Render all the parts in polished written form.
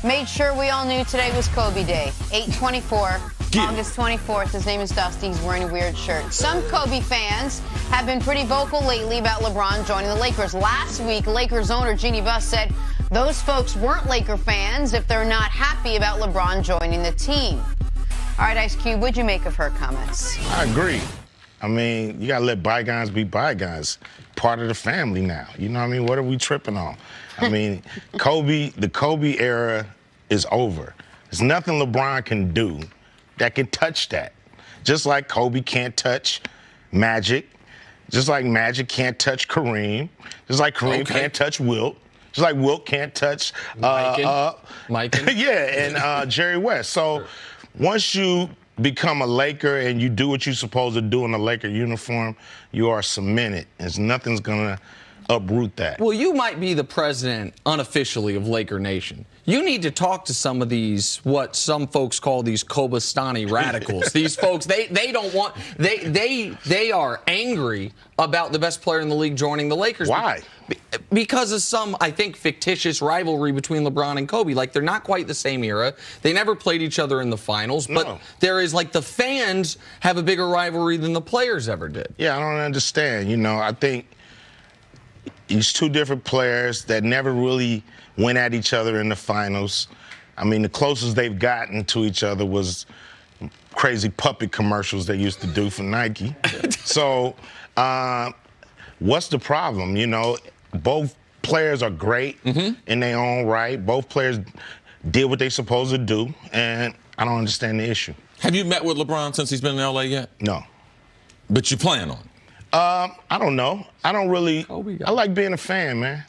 Made sure we all knew today was Kobe Day. 8/24, August 24th. His name is Dusty. He's wearing a weird shirt. Some Kobe fans have been pretty vocal lately about LeBron joining the Lakers. Last week, Lakers owner Jeanie Buss said those folks weren't Laker fans if they're not happy about LeBron joining the team. All right, Ice Cube, what'd you make of her comments? I agree. I mean, you got to let bygones be bygones. Part of the family now. You know what I mean? What are we tripping on? I mean, the Kobe era is over. There's nothing LeBron can do that can touch that. Just like Kobe can't touch Magic. Just like Magic can't touch Kareem. Just like Kareem can't touch Wilt. Just like Wilt can't touch Mike. yeah, and Jerry West. So once you become a Laker and you do what you're supposed to do in a Laker uniform, you are cemented. And nothing's going to uproot that. Well, you might be the president unofficially of Laker Nation. You need to talk to some of these, what some folks call these Kobastani radicals. These folks, they don't want, they are angry about the best player in the league joining the Lakers. Why? Because of some, I think, fictitious rivalry between LeBron and Kobe. Like, they're not quite the same era. They never played each other in the finals. But there is, like, the fans have a bigger rivalry than the players ever did. Yeah, I don't understand. You know, I think these two different players that never really went at each other in the finals. I mean, the closest they've gotten to each other was crazy puppet commercials they used to do for Nike. So what's the problem? You know, both players are great in their own right. Both players did what they're supposed to do, and I don't understand the issue. Have you met with LeBron since he's been in L.A. yet? No. But you plan on? I don't know. I don't really. I like being a fan, man.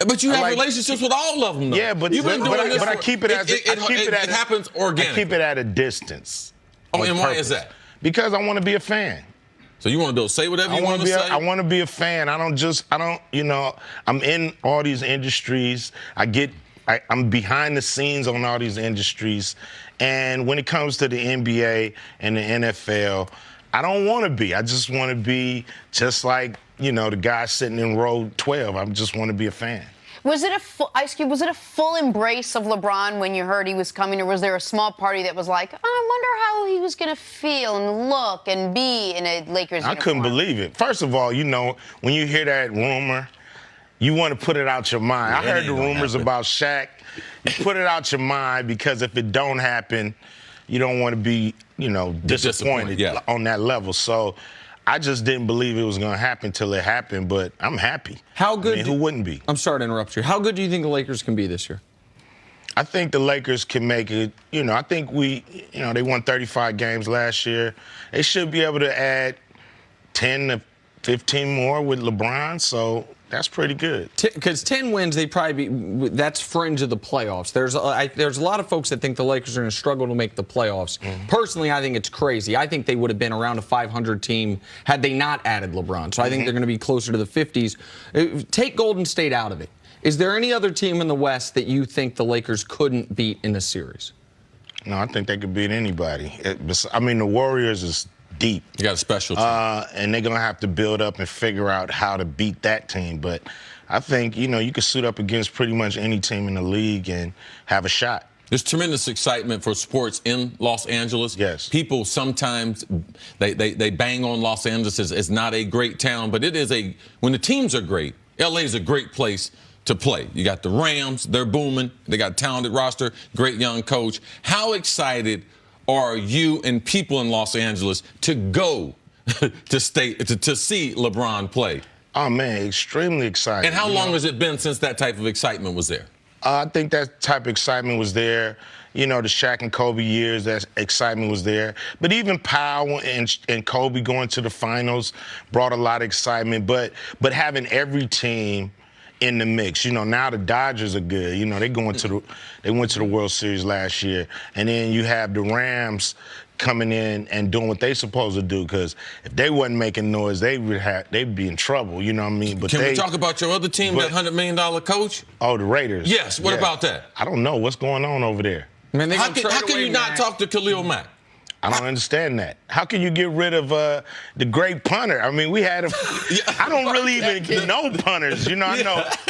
But you have relationships with all of them, though. Yeah, but I keep it it happens organically. I keep it at a distance. Oh, and why is that? Because I want to be a fan. So you want to say whatever you want to say? I want to be a fan. You know, I'm in all these industries. I'm behind the scenes on all these industries. And when it comes to the NBA and the NFL, I don't want to be. I just want to be just like, you know, the guy sitting in row 12. I just want to be a fan. Was it Ice Cube, was it a full embrace of LeBron when you heard he was coming, or was there a small party that was like, oh, I wonder how he was going to feel and look and be in a Lakers uniform? I couldn't believe it. First of all, you know, when you hear that rumor, you want to put it out your mind. I heard the rumors about Shaq. You put it out your mind because if it don't happen, you don't want to be, you know, disappointed on that level. So I just didn't believe it was going to happen till it happened, but I'm happy. How good? I mean, who wouldn't be? I'm sorry to interrupt you. How good do you think the Lakers can be this year? I think the Lakers can make it. You know, I think they won 35 games last year. They should be able to add 10 to 15 more with LeBron, so that's pretty good. Because 10 wins, they'd probably be, that's fringe of the playoffs. There's a lot of folks that think the Lakers are going to struggle to make the playoffs. Personally, I think it's crazy. I think they would have been around a 500 team had they not added LeBron. So I think they're going to be closer to the 50s. Take Golden State out of it. Is there any other team in the West that you think the Lakers couldn't beat in a series? No, I think they could beat anybody. I mean, the Warriors is deep. You got a special team. And they're going to have to build up and figure out how to beat that team. But I think, you know, you can suit up against pretty much any team in the league and have a shot. There's tremendous excitement for sports in Los Angeles. Yes. People sometimes, they bang on Los Angeles as not a great town, but it is when the teams are great, L.A. is a great place to play. You got the Rams, they're booming. They got a talented roster, great young coach. How excited are you and people in Los Angeles to go to see LeBron play? Oh, man, extremely excited. And how long has it been since that type of excitement was there? I think that type of excitement was there. You know, the Shaq and Kobe years, that excitement was there. But even Powell and Kobe going to the finals brought a lot of excitement. But having every team in the mix. You know, now the Dodgers are good. You know, they went to the World Series last year. And then you have the Rams coming in and doing what they supposed to do, because if they wasn't making noise, they'd be in trouble, you know what I mean? But Can we talk about your other team, that $100 million coach? Oh, the Raiders. Yes, what about that? I don't know what's going on over there. Man, how can you not talk to Khalil Mack? I don't understand that. How can you get rid of the great punter? I mean, we had I don't really even know punters. You know,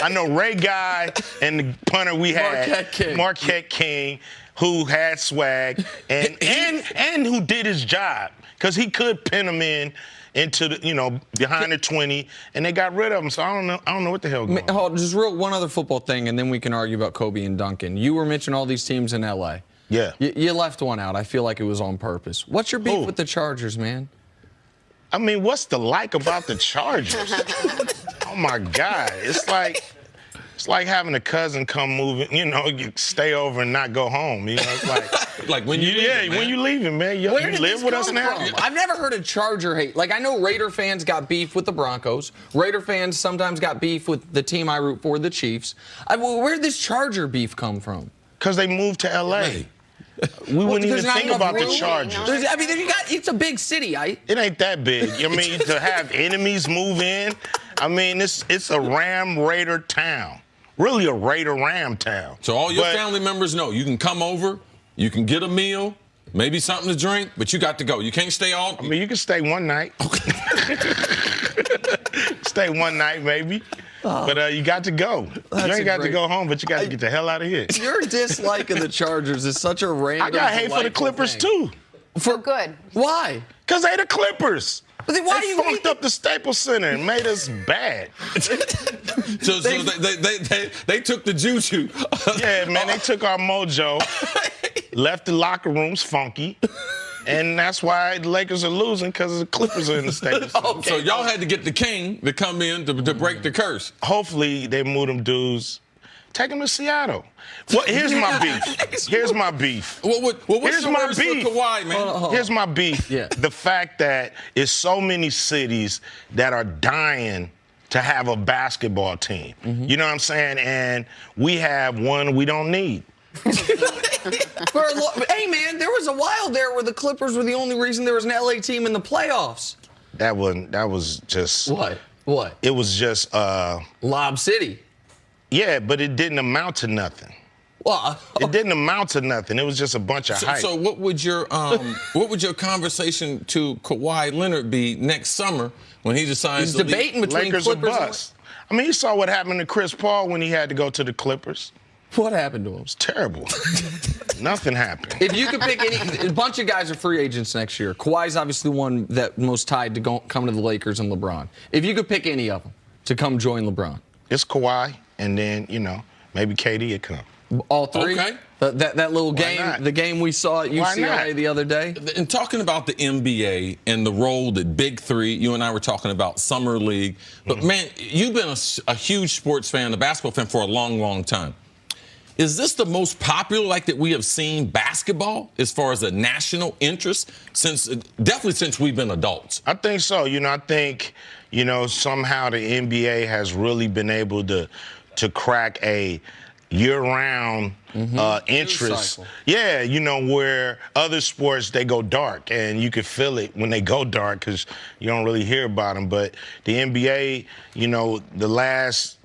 I know Ray Guy and the punter we had, Marquette King, who had swag and who did his job because he could pin them into the behind the 20, and they got rid of him. So I don't know what the hell going on. Just one other football thing, and then we can argue about Kobe and Duncan. You were mentioning all these teams in L.A. Yeah. You left one out. I feel like it was on purpose. What's your beef with the Chargers, man? I mean, what's the like about the Chargers? Oh, my God. It's like having a cousin come moving, you stay over and not go home. It's like when you leaving, when you leaving, man. You live with us now? I've never heard of Charger hate. Like, I know Raider fans got beef with the Broncos. Raider fans sometimes got beef with the team I root for, the Chiefs. Where'd this Charger beef come from? Because they moved to L.A. We wouldn't even think about the Chargers. It's a big city. It ain't that big. I mean, to have enemies move in, I mean, it's a Raider town. Really a Ram town. So all your family members know you can come over, you can get a meal, maybe something to drink, but you got to go. You can't stay all. I mean, you can stay one night. Stay one night, maybe. But you got to go. You ain't got to go home, but you got to get the hell out of here. Your dislike of the Chargers is such a random. I got hate for the Clippers too. For good. Why? Because they the Clippers. But then why they funked up the Staples Center and made us bad. So they took the juju. Yeah, man, they took our mojo, left the locker rooms funky. And that's why the Lakers are losing, because the Clippers are in the Staples Center. Okay. So y'all had to get the king to come in to break the curse. Hopefully they move them dudes. Take them to Seattle. Well, here's my beef. Here's my beef. What's here's your my words beef. for Kawhi, man? Hold on. Here's my beef. Yeah. The fact that it's so many cities that are dying to have a basketball team. Mm-hmm. You know what I'm saying? And we have one we don't need. Hey, man, there was a while there where the Clippers were the only reason there was an LA team in the playoffs. That was just... What? It was just... Lob City. Yeah, but it didn't amount to nothing. Well, it didn't amount to nothing. It was just a bunch of hype. So what would your conversation to Kawhi Leonard be next summer when he decides he's debating between Lakers Clippers or bust? I mean, you saw what happened to Chris Paul when he had to go to the Clippers. What happened to him? It's terrible. Nothing happened. If you could pick a bunch of guys are free agents next year. Kawhi's obviously the one that most tied to come to the Lakers and LeBron. If you could pick any of them to come join LeBron. It's Kawhi, and then, maybe KD would come. All three? Okay. That little game, the game we saw at UCLA the other day? And talking about the NBA and the role that Big Three, you and I were talking about Summer League. But, man, you've been a huge sports fan, a basketball fan for a long, long time. Is this the most popular that we have seen basketball as far as a national interest definitely since we've been adults? I think so. I think, somehow the NBA has really been able to crack a year-round interest. Yeah, where other sports, they go dark, and you can feel it when they go dark because you don't really hear about them. But the NBA, the last